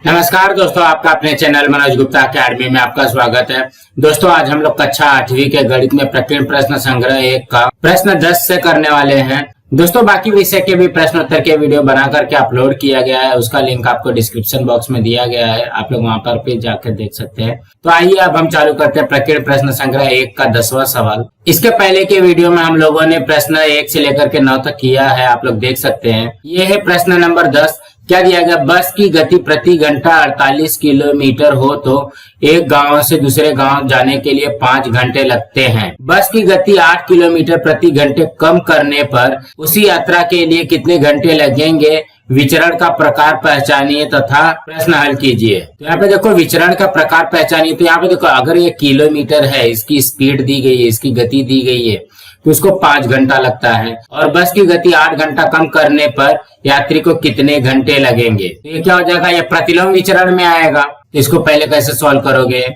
नमस्कार दोस्तों, आपका अपने चैनल मनोज गुप्ता अकेडमी में आपका स्वागत है। दोस्तों, आज हम लोग कक्षा 8वीं के गणित में प्रकीर्ण प्रश्न संग्रह 1 का प्रश्न 10 से करने वाले हैं। दोस्तों, बाकी विषय के भी प्रश्न उत्तर के वीडियो बना करके अपलोड किया गया है, उसका लिंक आपको डिस्क्रिप्शन बॉक्स में दिया गया है, आप लोग वहां पर भी जाकर देख सकते हैं। तो आइए अब हम चालू करते हैं प्रकीर्ण प्रश्न संग्रह 1 का 10वां सवाल। इसके पहले के वीडियो में हम लोगों ने प्रश्न 1 से लेकर के 9 तक किया है, आप लोग देख सकते हैं। ये है प्रश्न नंबर 10। क्या दिया गया? बस की गति प्रति घंटा 48 किलोमीटर हो तो एक गांव से दूसरे गांव जाने के लिए 5 घंटे लगते हैं। बस की गति 8 किलोमीटर प्रति घंटे कम करने पर उसी यात्रा के लिए कितने घंटे लगेंगे? विचरण का प्रकार पहचानिए तथा प्रश्न हल कीजिए। तो यहाँ पे देखो, विचरण का प्रकार पहचानिए। तो यहाँ पे देखो, अगर ये किलोमीटर है, इसकी स्पीड दी गई है, इसकी गति दी गई है, तो उसको 5 घंटा लगता है। और बस की गति 8 घंटा कम करने पर यात्री को कितने घंटे लगेंगे? तो ये क्या हो जाएगा? ये प्रतिलोम विचरण में आएगा। तो इसको पहले कैसे सॉल्व करोगे?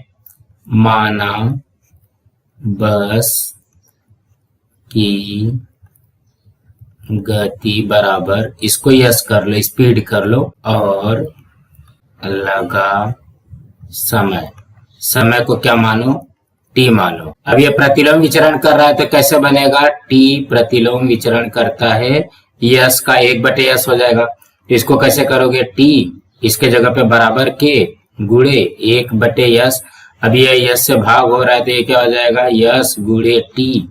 माना बस की गति बराबर, इसको यस कर लो, स्पीड कर लो, और लगा समय, समय को क्या मानो? टी मानो। अब ये प्रतिलोम विचरण कर रहा है तो कैसे बनेगा? टी प्रतिलोम विचरण करता है, यस का 1/s हो जाएगा। इसको कैसे करोगे? टी इसके जगह पे बराबर के गुणे 1/s। अब ये यस से भाग हो रहा है तो ये क्या हो जाएगा? यस गुणे टी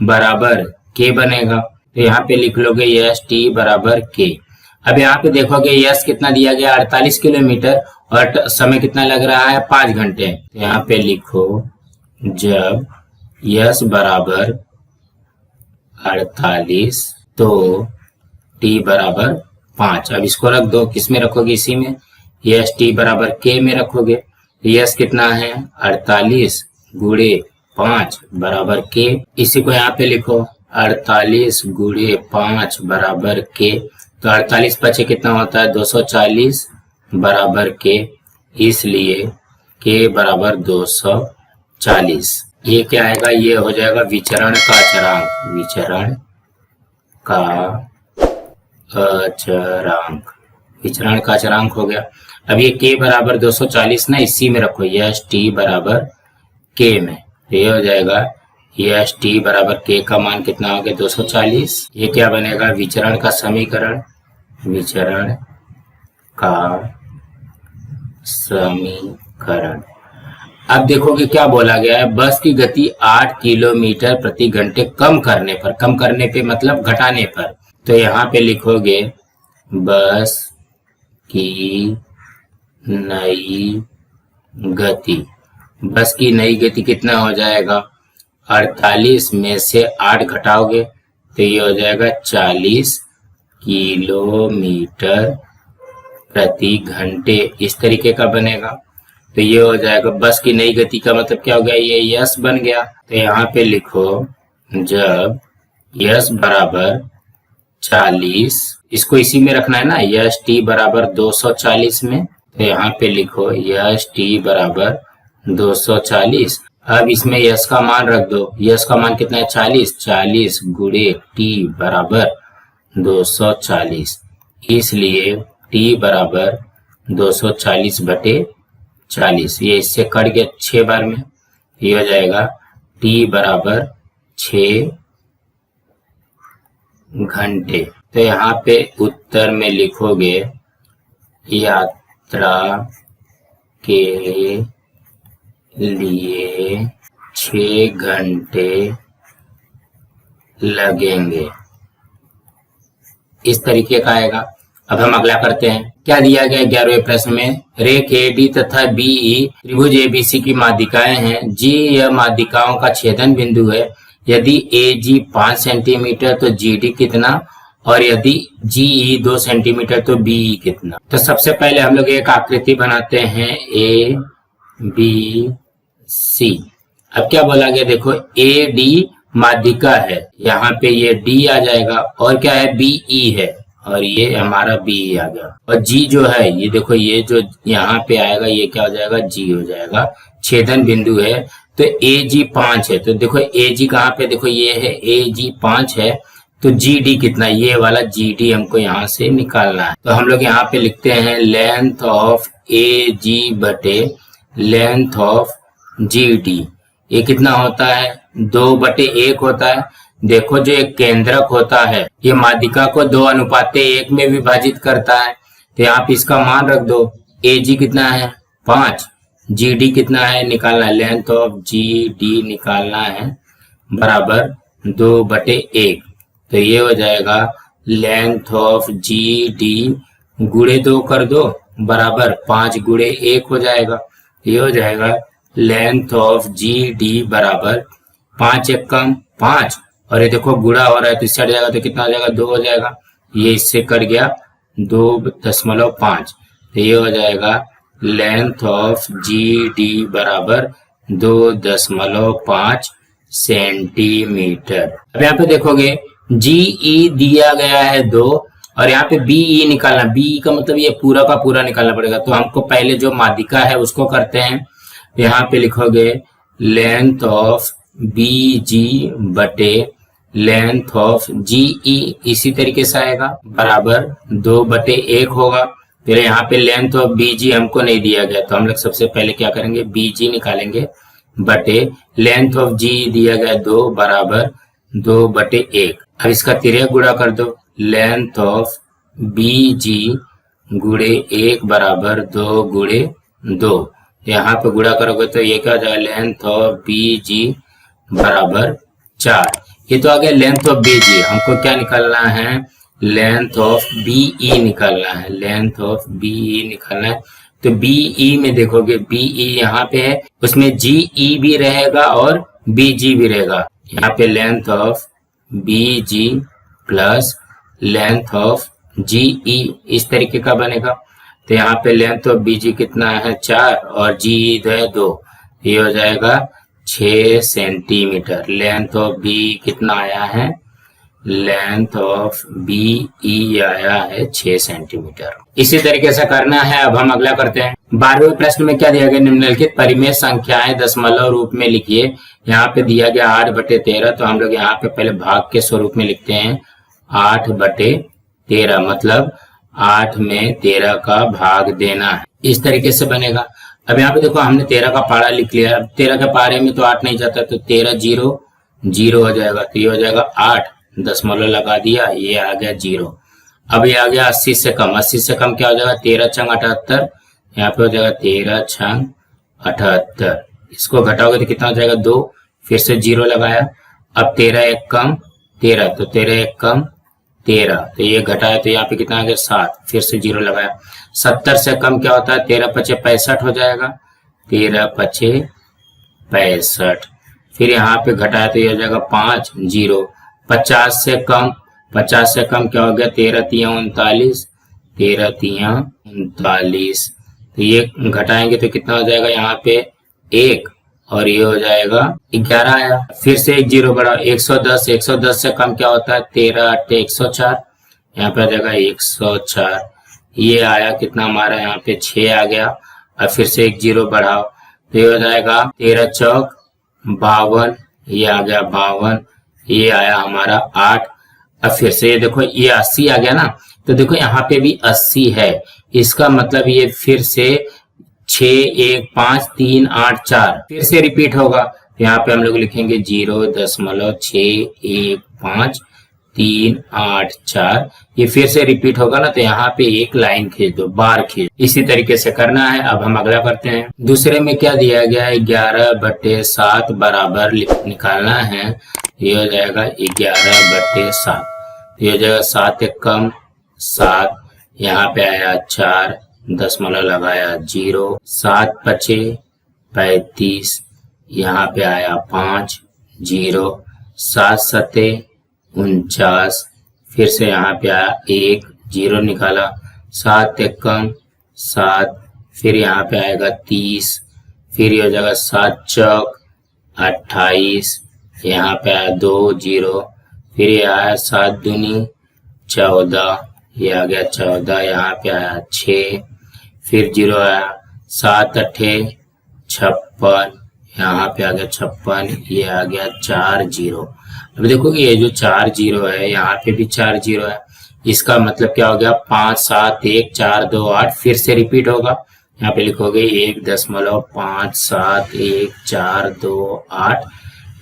बराबर के बनेगा। तो यहाँ पे लिख लोगे यस टी बराबर के। अब यहाँ पे देखोगे यस कितना दिया गया? 48 किलोमीटर, और समय कितना लग रहा है? 5 घंटे। तो यहाँ पे लिखो, जब यस बराबर 48 तो टी बराबर 5। अब इसको रख दो, किस में रखोगे? इसी में, यस टी बराबर के में रखोगे। यस कितना है? 48 गुणे 5 बराबर के। इसी को यहाँ पे लिखो, 48 गुणे 5 बराबर के। तो 48 पचे कितना होता है? 240 बराबर के, इसलिए के बराबर 240। ये क्या आएगा? ये हो जाएगा विचरण का अचरांक। विचरण का अचरांक, विचरण का अचरांक हो गया। अब ये के बराबर 240 ना, इसी में रखो, यस टी बराबर के में। ये हो जाएगा यस टी बराबर के का मान कितना हो गया? 240। ये क्या बनेगा? विचरण का समीकरण। विचरण का समीकरण। अब देखोगे क्या बोला गया है? बस की गति 8 किलोमीटर प्रति घंटे कम करने पर, कम करने पे मतलब घटाने पर। तो यहाँ पे लिखोगे बस की नई गति। बस की नई गति कितना हो जाएगा? 48 में से 8 घटाओगे तो ये हो जाएगा 40 किलोमीटर प्रति घंटे। इस तरीके का बनेगा। तो ये हो जाएगा बस की नई गति का मतलब क्या हो गया? ये यस बन गया। तो यहाँ पे लिखो, जब यस बराबर 40, इसको इसी में रखना है ना, यस टी बराबर 240 में। तो यहाँ पे लिखो यस टी बराबर 240। अब इसमें यस का मान रख दो। यस का मान कितना है? 40। 40 गुणे टी बराबर 240, इसलिए टी बराबर 240/40। ये इससे कट गया 6 बार में। ये हो जाएगा टी बराबर 6 घंटे। तो यहाँ पे उत्तर में लिखोगे, यात्रा के लिए 6 घंटे लगेंगे। इस तरीके का आएगा। अब हम अगला करते हैं। क्या दिया गया 11वें प्रश्न में? रेख एडी तथा बीई त्रिभुज एबीसी की माध्यिकाएं हैं। जी यह माध्यिकाओं का छेदन बिंदु है। यदि एजी 5 सेंटीमीटर तो जीडी कितना, और यदि जीई 2 सेंटीमीटर तो बीई कितना? तो सबसे पहले हम लोग एक आकृति बनाते हैं, ए बी सी। अब क्या बोला गया? देखो, ए डी माध्यिका है, यहाँ पे ये डी आ जाएगा, और क्या है? बीई है, और ये हमारा बी आ गया। और जी जो है, ये देखो, ये जो यहाँ पे आएगा ये क्या हो जाएगा? जी हो जाएगा। छेदन बिंदु है तो ए जी 5 है। तो देखो ए जी कहाँ पे? देखो ये है, ए जी 5 है, तो जी डी कितना, ये वाला जी डी हमको यहाँ से निकालना है। तो हम लोग यहाँ पे लिखते हैं लेंथ ऑफ ए जी बटे लेंथ ऑफ जी डी। ये कितना होता है, 2/1 होता है। देखो जो एक केंद्रक होता है ये माध्यिका को 2:1 में विभाजित करता है। तो यहाँ पे इसका मान रख दो, ए जी कितना है 5, जी डी कितना है निकालना है, लेंथ ऑफ जी डी निकालना है बराबर 2/1। तो ये हो जाएगा लेंथ ऑफ जी डी गुणे 2 कर दो बराबर 5 गुणे 1 हो जाएगा। ये हो जाएगा लेंथ ऑफ जी डी बराबर 5 1 कम 5, और ये देखो गुणा हो रहा है तो इससे हट जाएगा तो कितना हो जाएगा 2 हो जाएगा। ये इससे कट गया 2.5। तो ये हो जाएगा लेंथ ऑफ जी डी बराबर 2.5 सेंटीमीटर। अब यहाँ पे देखोगे जी ई दिया गया है 2 और यहाँ पे बी ई निकालना, बी का मतलब ये पूरा का पूरा निकालना पड़ेगा। तो हमको पहले जो माध्यिका है उसको करते हैं। यहाँ पे लिखोगे लेंथ ऑफ बी जी बटे लेंथ ऑफ जी ई, इसी तरीके से आएगा बराबर 2/1 होगा। फिर यहाँ पे लेंथ ऑफ बी जी हमको नहीं दिया गया तो हम लोग सबसे पहले क्या करेंगे, बी जी निकालेंगे बटे लेंथ ऑफ जी दिया गया 2 बराबर 2/1। अब इसका तिर्यक गुणा कर दो, लेंथ ऑफ बी जी गुणे 1 बराबर 2 गुणे 2। यहाँ पे गुणा करोगे तो ये क्या हो जाएगा, लेंथ ऑफ बी जी बराबर 4। ये तो आ गया लेंथ ऑफ बी जी। हमको क्या निकालना है, लेंथ ऑफ बी ई निकालना है, लेंथ ऑफ बी ई निकालना है। तो बी ई में देखोगे बी ई यहाँ पे है, उसमें जी ई भी रहेगा और बी जी भी रहेगा। यहाँ पे length of B G plus length of G E इस तरीके का बनेगा। तो यहाँ पे लेंथ ऑफ बी जी कितना है 4 और जी ई है 2, ये हो जाएगा 6 सेंटीमीटर। लेंथ ऑफ बी कितना आया है, लेंथ ऑफ बी ई आया है 6 सेंटीमीटर। इसी तरीके से करना है। अब हम अगला करते हैं। 12वें प्रश्न में क्या दिया गया, निम्नलिखित परिमेय संख्याएं दशमलव रूप में लिखिए। यहाँ पे दिया गया 8/13, तो हम लोग यहाँ पे पहले भाग के स्वरूप में लिखते हैं 8/13, मतलब 8 में 13 का भाग देना है, इस तरीके से बनेगा। अब यहाँ पे देखो हमने 13 का पारा लिख लिया। अब 13 के पारे में तो 8 नहीं जाता, तो 13 0 0 हो जाएगा। तो ये हो जाएगा 8, दशमलव लगा दिया, ये आ गया 0। अब ये आ गया 80 से कम। 80 से कम क्या हो जाएगा, 13 छंग 78, यहाँ पे हो जाएगा 13 छंग 78। इसको घटाओगे तो कितना हो जाएगा 2, फिर से 0 लगाया। अब 13 1 कम 13, तो 13 1 कम 13, तो ये घटाया तो यहाँ पे कितना आ गया 7, फिर से 0 लगाया। 70 से कम क्या होता है, 13 5 65 हो जाएगा, 13 5 65। फिर यहाँ पे घटाया तो ये हो जाएगा 5 0। 50 से कम, 50 से कम क्या हो गया, 13 3 39, 13 3 39। तो ये घटाएंगे तो कितना हो जाएगा यहाँ पे 1, और ये हो जाएगा 11 आया। फिर से 1 0 बढ़ा, 110, 110 से कम क्या होता है, 13 8 104, यहाँ पे आ जाएगा 104। ये आया कितना हमारा यहाँ पे 6 आ गया। अब फिर से 1 0 बढ़ाओ तो ये हो जाएगा 13 चौक 52, ये आ गया 52, ये आया हमारा 8। अब फिर से ये देखो ये 80 आ गया ना, तो देखो यहाँ पे भी 80 है, इसका मतलब ये फिर से 6 1 5 3 8 4 फिर से रिपीट होगा। यहाँ पे हम लोग लिखेंगे 0.615 3 8 4, ये फिर से रिपीट होगा ना, तो यहाँ पे एक लाइन खींच दो, बार खींच। इसी तरीके से करना है। अब हम अगला करते हैं। दूसरे में क्या दिया गया है, 11/7 बराबर निकालना है। ये हो जाएगा 11/7, ये हो जाएगा 7 1 कम 7, यहाँ पे आया 4, दशमलव लगाया 0, 7 5 35, यहाँ पे आया 5 0, 7 7 49, फिर से यहाँ पे आया 1 0 निकाला, 7 1 कम 7, फिर यहाँ पे आएगा 30, फिर ये हो जाएगा 7 चौक 28, यहाँ पे आया 2 0, फिर ये आया 7 दूनी 14, ये आ गया 14, यहाँ पे आया 6, फिर 0 आया, 7 8 56, यहाँ पे आ गया 56, ये आ गया 4 0। अब देखो कि ये जो 4 जीरो है, यहाँ पे भी 4 जीरो है, इसका मतलब क्या हो गया, 5 7 1 4 2 8 फिर से रिपीट होगा। यहाँ पे लिखोगे 1.5 1 4 2 8,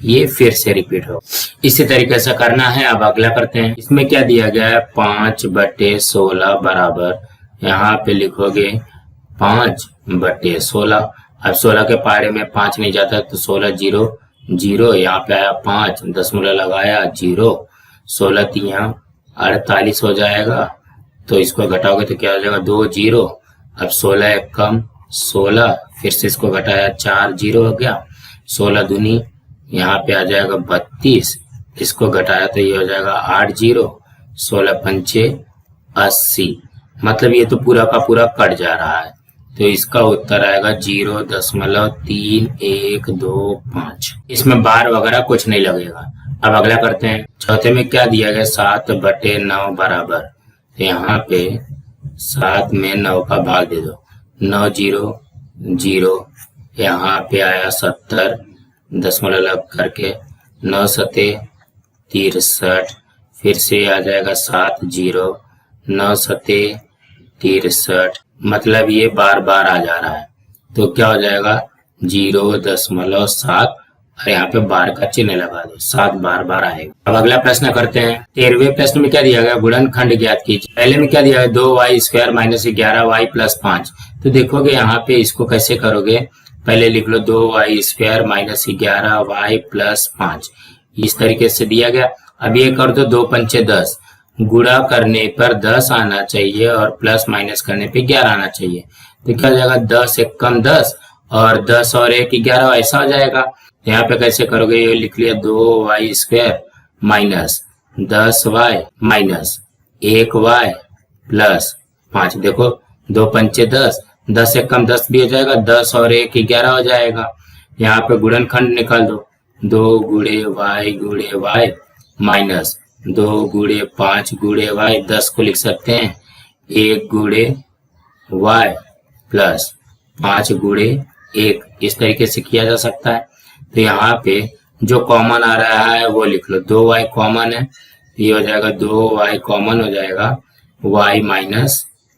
ये फिर से रिपीट हो। इसी तरीके से करना है। अब अगला करते हैं। इसमें क्या दिया गया है, 5/16 बराबर, यहाँ पे लिखोगे 5/16। अब 16 के पारे में 5 नहीं जाता तो 16 जीरो जीरो, यहाँ पे आया 5, दशमलव लगाया 0, 16 3 48 हो जाएगा। तो इसको घटाओगे तो क्या हो जाएगा, 2 जीरो। अब 16 एक कम 16, फिर से इसको घटाया 4 जीरो हो गया, 16 दूनी यहाँ पे आ जाएगा 32, इसको घटाया तो ये हो जाएगा 8 जीरो, 16 पंचे 80। मतलब ये तो पूरा का पूरा कट जा रहा है, तो इसका उत्तर आएगा 0.3125। इसमें बार वगैरह कुछ नहीं लगेगा। अब अगला करते हैं। चौथे में क्या दिया गया, 7/9 बराबर, तो यहाँ पे 7 में 9 का भाग दे दो, 9 जीरो जीरो, यहाँ पे आया 70, दशमलव लग करके 9 सते 63, फिर से आ जाएगा 7 जीरो, 9 सते 63, मतलब ये बार बार आ जा रहा है, तो क्या हो जाएगा 0.7, और यहाँ पे बार का चिन्ह लगा दो, 7 बार बार आएगा। अब अगला प्रश्न करते हैं। 13वें प्रश्न में क्या दिया गया, गुणनखंड ज्ञात कीजिए। पहले में क्या दिया है, 2y² - 11y + 5। तो देखोगे यहाँ पे इसको कैसे करोगे, पहले लिख लो 2y² - 11y + 5, इस तरीके से दिया गया। अब ये कर दो 2 पंचे 10, गुणा करने पर 10 आना चाहिए और प्लस माइनस करने पे 11 आना चाहिए। तो क्या हो जाएगा, 10 एक कम 10 और 10 और 1 11, ऐसा हो जाएगा। यहाँ पे कैसे करोगे, ये लिख लिया 2y² - 10y - 1y + 5। देखो 2 पंचे 10, 10 एक कम 10 भी हो जाएगा, 10 और 1 11 हो जाएगा। यहाँ पे गुणनखंड निकाल दो, 2 गुणे y गुणे y माइनस 2 गुणे 5 गुणे y, 10 को लिख सकते हैं 1 गुणे y प्लस 5 गुणे 1, इस तरीके से किया जा सकता है। तो यहाँ पे जो कॉमन आ रहा है वो लिख लो, 2y कॉमन है, ये हो जाएगा 2y कॉमन हो जाएगा, y -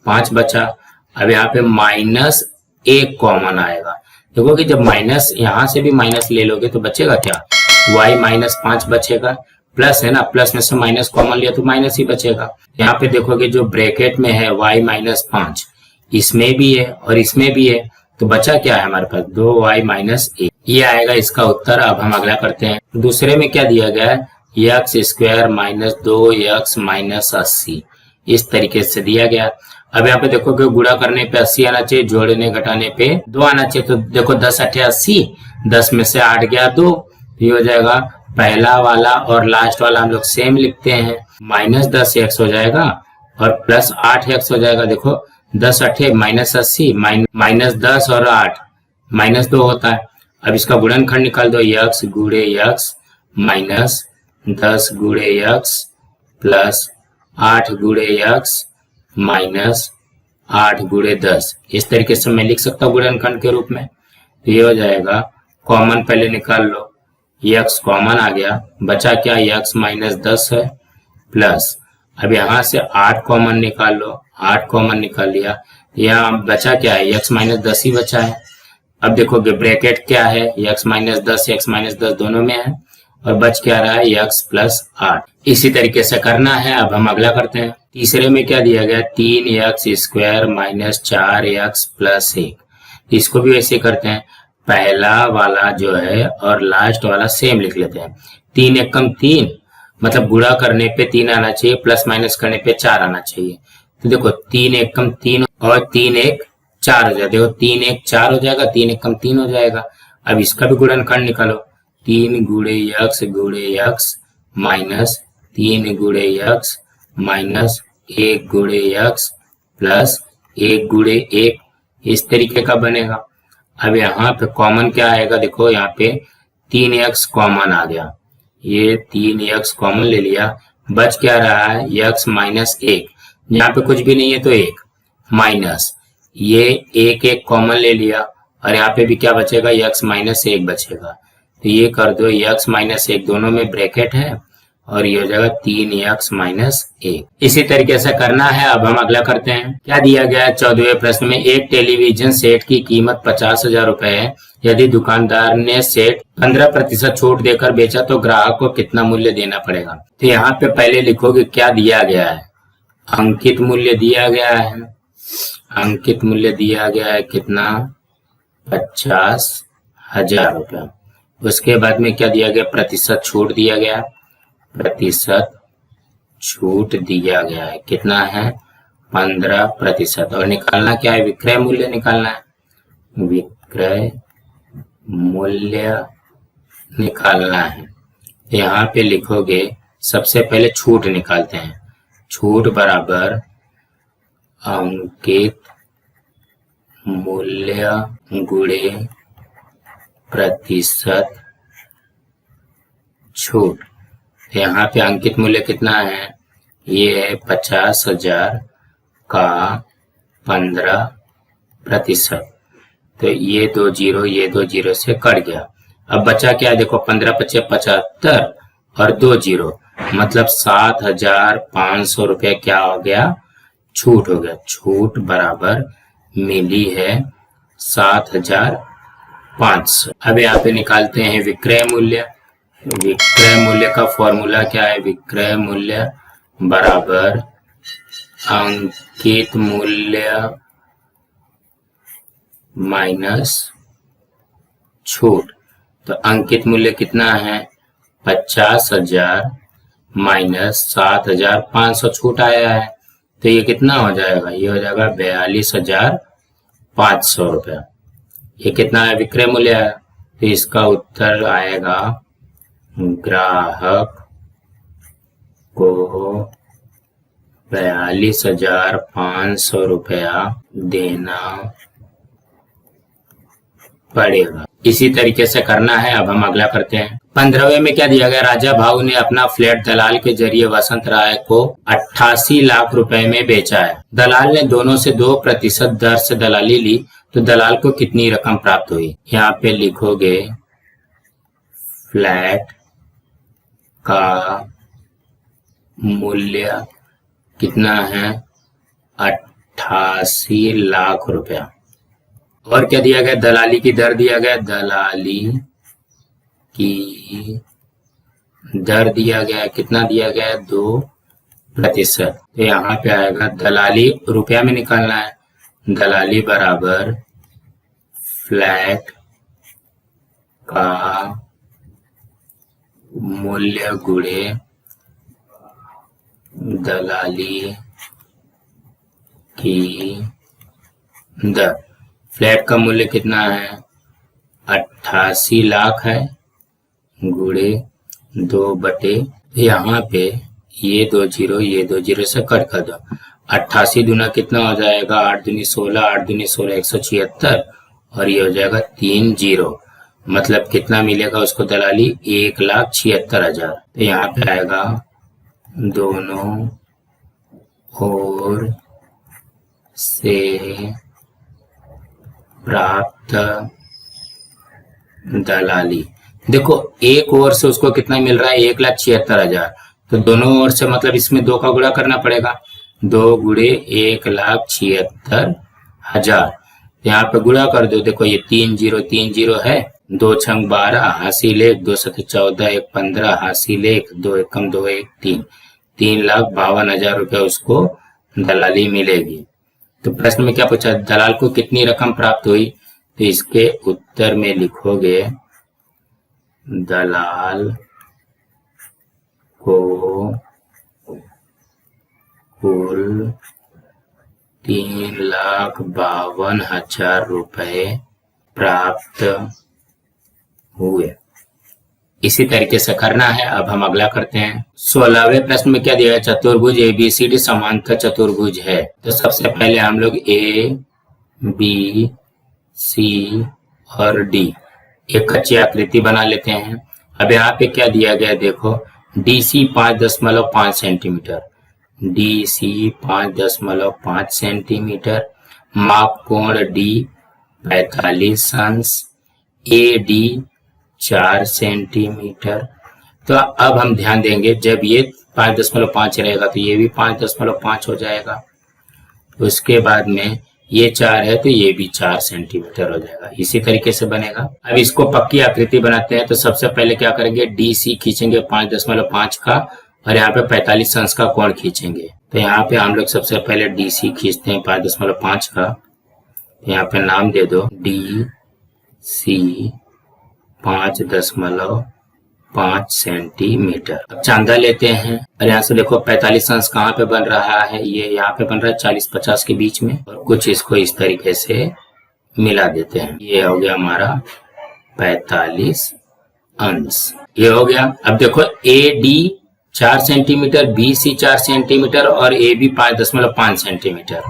5 बचा। अब यहाँ पे -1 कॉमन आएगा। देखो कि जब माइनस यहाँ से भी माइनस ले लोगे तो बचेगा क्या, y - 5 बचेगा, प्लस है ना, प्लस में से माइनस कॉमन लिया तो माइनस ही बचेगा। यहाँ पे देखोगे जो ब्रैकेट में है y - 5, इसमें भी है और इसमें भी है, तो बचा क्या है हमारे पास, 2y - 1, ये आएगा इसका उत्तर। अब हम अगला करते हैं। दूसरे में क्या दिया गया है, x² - 2x - 80, इस तरीके से दिया गया। अब यहाँ पे देखो कि गुणा करने पे 80 आना चाहिए, जोड़ने घटाने पे 2 आना चाहिए। तो देखो 10 8 80, 10 में से 8 गया 2, ये हो जाएगा। पहला वाला और लास्ट वाला हम लोग सेम लिखते हैं, -10x हो जाएगा और प्लस 8x हो जाएगा। देखो 10 8 -80, -10 और 8 -2 होता है। अब इसका गुणनखंड निकाल दो, x गुणे x माइनस 10 गुणे x प्लस 8 गुणे x माइनस 8 गुणे 10, इस तरीके से मैं लिख सकता हूँ गुणनखंड के रूप में। तो ये हो जाएगा, कॉमन पहले निकाल लो, x कॉमन आ गया, बचा क्या, x - 10 है, प्लस अब यहाँ से 8 कॉमन निकाल लो, 8 कॉमन निकाल लिया, यहाँ बचा क्या है, x - 10 ही बचा है। अब देखोगे ब्रैकेट क्या है, x - 10 x - 10 दोनों में है, और बच क्या रहा है, x + 8। इसी तरीके से करना है। अब हम अगला करते हैं। तीसरे में क्या दिया गया, 3x² - 4x + 1, इसको भी वैसे करते हैं। पहला वाला जो है और लास्ट वाला सेम लिख लेते हैं, 3 एक कम 3, मतलब गुणा करने पे 3 आना चाहिए, प्लस माइनस करने पे 4 आना चाहिए। तो देखो 3 एक कम 3 और 3 एक 4 हो जाएगा, देखो 3 एक 4 हो जाएगा, 3 एक कम 3 हो जाएगा। अब इसका भी गुणनखंड निकालो, 3 गुणे x गुणे x माइनस 3 गुणे x माइनस 1 गुणे x प्लस 1 गुणे 1, इस तरीके का बनेगा। अब यहाँ पे कॉमन क्या आएगा, देखो यहाँ पे 3x कॉमन आ गया, ये 3x कॉमन ले लिया, बच क्या रहा है, x - 1, यहाँ पे कुछ भी नहीं है तो 1 माइनस ये 1 1 कॉमन ले लिया, और यहाँ पे भी क्या बचेगा, x - 1 बचेगा। तो ये कर दो x माइनस 1, दोनों में ब्रैकेट है और ये हो जाएगा 3x माइनस 1। इसी तरीके से करना है। अब हम अगला करते हैं। क्या दिया गया है 14वें प्रश्न में, एक टेलीविजन सेट की कीमत 50,000 रुपए है। यदि दुकानदार ने सेट 15% छूट देकर बेचा तो ग्राहक को कितना मूल्य देना पड़ेगा। तो यहाँ पे पहले लिखोगे क्या दिया गया है, अंकित मूल्य दिया गया है। अंकित मूल्य दिया गया है कितना, 50,000 रुपया। उसके बाद में क्या दिया गया, प्रतिशत छूट दिया गया, प्रतिशत छूट दिया गया है कितना है, 15%। और निकालना क्या है, विक्रय मूल्य निकालना है, विक्रय मूल्य निकालना है। यहाँ पे लिखोगे सबसे पहले छूट निकालते हैं, छूट बराबर अंकित मूल्य गुणे प्रतिशत छूट। यहाँ पे अंकित मूल्य कितना है, ये है 50,000 का 15%। तो ये 2 जीरो, ये 2 जीरो से कट गया। अब बचा क्या है, देखो 15 पचे 75 और 2 जीरो, मतलब 7,500 रुपये क्या हो गया, छूट हो गया। छूट बराबर मिली है 7,500। अब यहाँ पे निकालते हैं विक्रय मूल्य। विक्रय मूल्य का फॉर्मूला क्या है, विक्रय मूल्य बराबर अंकित मूल्य माइनस छूट। तो अंकित मूल्य कितना है, 50,000 माइनस 7,500 छूट आया है। तो ये कितना हो जाएगा, ये हो जाएगा 42,500 रुपया। ये कितना है, विक्रय मूल्य है। तो इसका उत्तर आएगा ग्राहक को 42,500 रुपया देना पड़ेगा। इसी तरीके से करना है। अब हम अगला करते हैं। 15वें में क्या दिया गया, राजा भाऊ ने अपना फ्लैट दलाल के जरिए वसंत राय को 88 लाख रुपए में बेचा है। दलाल ने दोनों से 2% दर से दलाली ली तो दलाल को कितनी रकम प्राप्त हुई। यहाँ पे लिखोगे फ्लैट का मूल्य कितना है, 88 लाख रुपया। और क्या दिया गया, दलाली की दर दिया गया, दलाली की दर दिया गया, कितना दिया गया, 2%। तो यहाँ पे आएगा, दलाली रुपया में निकालना है, दलाली बराबर फ्लैट का मूल्य गुणे दलाली की दर। फ्लैट का मूल्य कितना है, 88 लाख है, गुणे 2 यहाँ पे ये 2 जीरो, ये 2 जीरो से कट कर दो। 88 दूना कितना हो जाएगा, 8 दूनी 16, 8 दूनी 16, 176 और ये हो जाएगा 3 जीरो, मतलब कितना मिलेगा उसको दलाली, 1,76,000। तो यहाँ पे आएगा दोनों ओर से प्राप्त दलाली। देखो एक ओर से उसको कितना मिल रहा है, 1,76,000। तो दोनों ओर से मतलब इसमें 2 का गुणा करना पड़ेगा, 2 गुणे 1,76,000। यहाँ पे गुणा कर दो, देखो ये 3 जीरो है, 2 छंग 12, हासिल 1, 2 सत्ते 14, 1 15, हासिल 1, 2 एकम 2 1 3, 3,52,000 रुपये उसको दलाली मिलेगी। तो प्रश्न में क्या पूछा, दलाल को कितनी रकम प्राप्त हुई। तो इसके उत्तर में लिखोगे दलाल को कुल 3,52,000 रुपए प्राप्त हुए। इसी तरीके से करना है। अब हम अगला करते हैं। 16वें प्रश्न में क्या दिया है, चतुर्भुज ABCD समांतर चतुर्भुज है। तो सबसे पहले हम लोग A, B, C और D एक कच्ची आकृति बना लेते हैं। अब यहाँ पे क्या दिया गया, देखो DC 5.5 सेंटीमीटर, DC 5.5 सेंटीमीटर, माप कोण D 45 अंश, AD 4 सेंटीमीटर। तो अब हम ध्यान देंगे, जब ये 5.5 रहेगा तो ये भी 5.5 हो जाएगा। उसके बाद में ये 4 है तो ये भी 4 सेंटीमीटर हो जाएगा। इसी तरीके से बनेगा। अब इसको पक्की आकृति बनाते हैं। तो सबसे पहले क्या करेंगे, DC खींचेंगे 5.5 का और यहाँ पे 45 अंश का कोण खींचेंगे। तो यहाँ पे हम लोग सबसे पहले DC खींचते हैं 5.5 का। यहाँ पे नाम दे दो DC 5.5 सेंटीमीटर। अब चांदा लेते हैं और यहाँ से देखो 45 अंश कहाँ पे बन रहा है, ये यहाँ पे बन रहा है 40-50 के बीच में। और कुछ इसको इस तरीके से मिला देते हैं। ये हो गया हमारा 45 अंश, ये हो गया। अब देखो AD 4 सेंटीमीटर, BC 4 सेंटीमीटर और AB 5.5 सेंटीमीटर।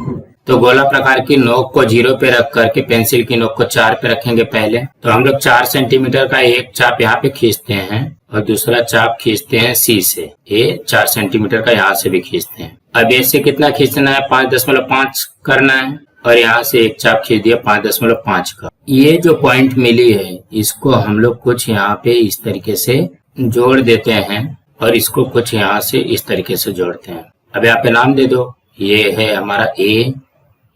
तो गोला प्रकार की नोक को 0 पे रख करके पेंसिल की नोक को 4 पे रखेंगे पहले। तो हम लोग 4 सेंटीमीटर का एक चाप यहाँ पे खींचते हैं और दूसरा चाप खींचते हैं C से। ये 4 सेंटीमीटर का यहाँ से भी खींचते हैं। अब ये से कितना खींचना है, 5.5 करना है और यहाँ से एक चाप खींच दिया 5.5 का। ये जो पॉइंट मिली है इसको हम लोग कुछ यहाँ पे इस तरीके से जोड़ देते हैं और इसको कुछ यहाँ से इस तरीके से जोड़ते हैं। अब यहाँ पे नाम दे दो, ये है हमारा A,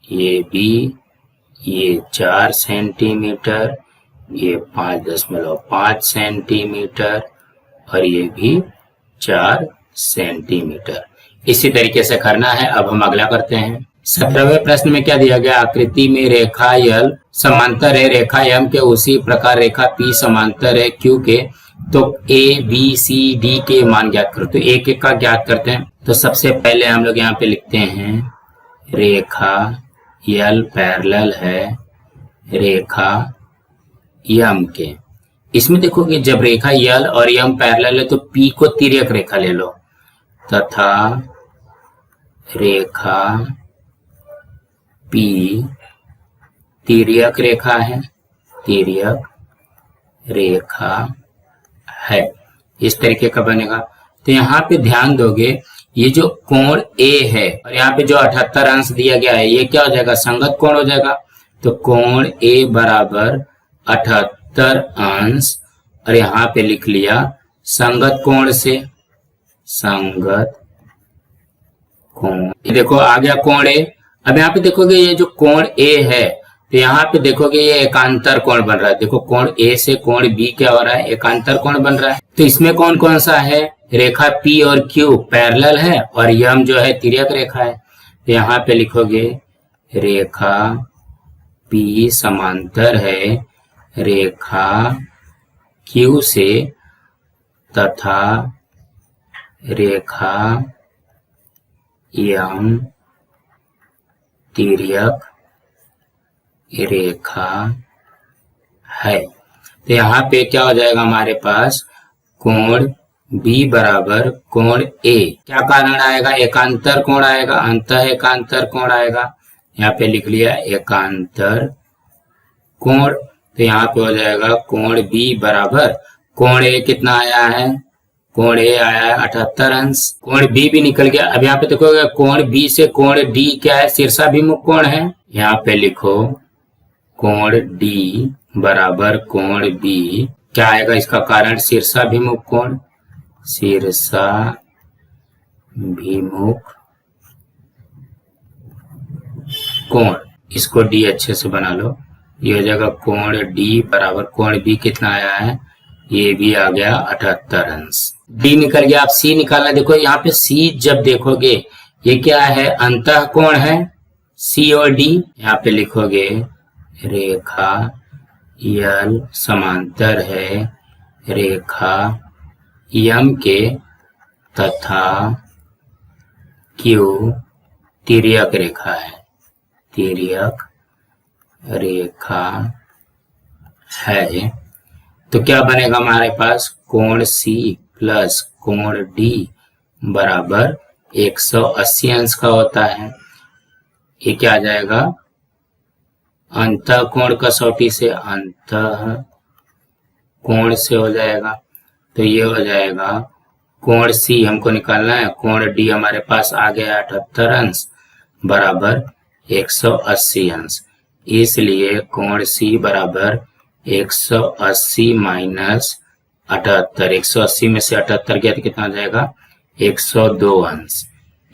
ये B, ये 4 सेंटीमीटर, ये 5.5 सेंटीमीटर और ये भी 4 सेंटीमीटर। इसी तरीके से करना है। अब हम अगला करते हैं। 17वें प्रश्न में क्या दिया गया, आकृति में रेखा L समांतर है रेखा M के, उसी प्रकार रेखा P समांतर है Q के। तो A, B, C, D के मान ज्ञात करो। तो एक एक का ज्ञात करते हैं। तो सबसे पहले हम लोग यहाँ पे लिखते हैं रेखा L पैरेलल है रेखा M के। इसमें देखोगे जब रेखा L और M पैरेलल है तो P को तिर्यक रेखा ले लो, तथा रेखा P तिर्यक रेखा है, तिर्यक रेखा है। इस तरीके का बनेगा। तो यहाँ पे ध्यान दोगे, ये जो कोण A है और यहाँ पे जो 78 अंश दिया गया है, ये क्या हो जाएगा, संगत कोण हो जाएगा। तो कोण A बराबर 78 अंश और यहाँ पे लिख लिया संगत कोण से, संगत कोण। देखो आ गया कोण A। अब यहाँ पे देखोगे ये जो कोण A है तो यहाँ पे देखोगे ये एकांतर कोण बन रहा है। देखो कोण A से कोण B क्या हो रहा है, एकांतर कोण बन रहा है। तो इसमें कौन कौन सा है, रेखा P और Q पैरेलल है और M जो है तिर्यक रेखा है। तो यहाँ पे लिखोगे रेखा P समांतर है रेखा Q से तथा रेखा M तिर्यक रेखा है। तो यहाँ पे क्या हो जाएगा हमारे पास, कोण B बराबर कोण A। क्या कारण आएगा, एकांतर कोण आएगा, अंतः एकांतर कोण आएगा। यहाँ पे लिख लिया एकांतर कोण। तो यहाँ पे हो जाएगा कोण B बराबर कोण A कितना आया है, कोण A आया है 78 अंश। कोण B भी निकल गया। अब यहाँ पे देखोगे कोण B से कोण D क्या है, शीर्षाभिमुख कोण है। यहाँ पे लिखो कोण D बराबर कोण B क्या आएगा, इसका कारण शीर्षाभिमुख कोण, शीर्षाभिमुख कोण। इसको D अच्छे से बना लो। ये हो जाएगा कोण D बराबर कोण B कितना आया है, ये भी आ गया 78 अंश। D निकल गया। आप C निकालना। देखो यहाँ पे C जब देखोगे ये क्या है, अंतः कोण है C और D। यहाँ पे लिखोगे रेखा L समांतर है रेखा M के तथा Q तिर्यक रेखा है, तिर्यक रेखा है। तो क्या बनेगा हमारे पास, कोण C प्लस कोण D बराबर 180 अंश का होता है। ये क्या आ जाएगा, अंतः कोण कसौटी से, अंतः कोण से हो जाएगा। तो ये हो जाएगा कोण C हमको निकालना है, कोण D हमारे पास आ गया 78 अंश बराबर 180 अंश। इसलिए कोण C बराबर 180 माइनस 78, 180 में से 78 गया तो कितना आ जाएगा 102 अंश,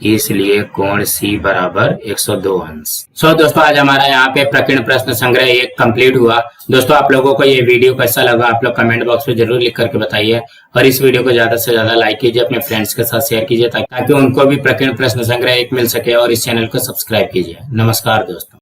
इसलिए कोण C बराबर 102 अंश। दोस्तों आज हमारा यहाँ पे प्रकीर्ण प्रश्न संग्रह 1 कंप्लीट हुआ। दोस्तों आप लोगों को ये वीडियो कैसा लगा आप लोग कमेंट बॉक्स में जरूर लिख करके बताइए, और इस वीडियो को ज्यादा से ज्यादा लाइक कीजिए, अपने फ्रेंड्स के साथ शेयर कीजिए ताकि उनको भी प्रकीर्ण प्रश्न संग्रह 1 मिल सके, और इस चैनल को सब्सक्राइब कीजिए। नमस्कार दोस्तों।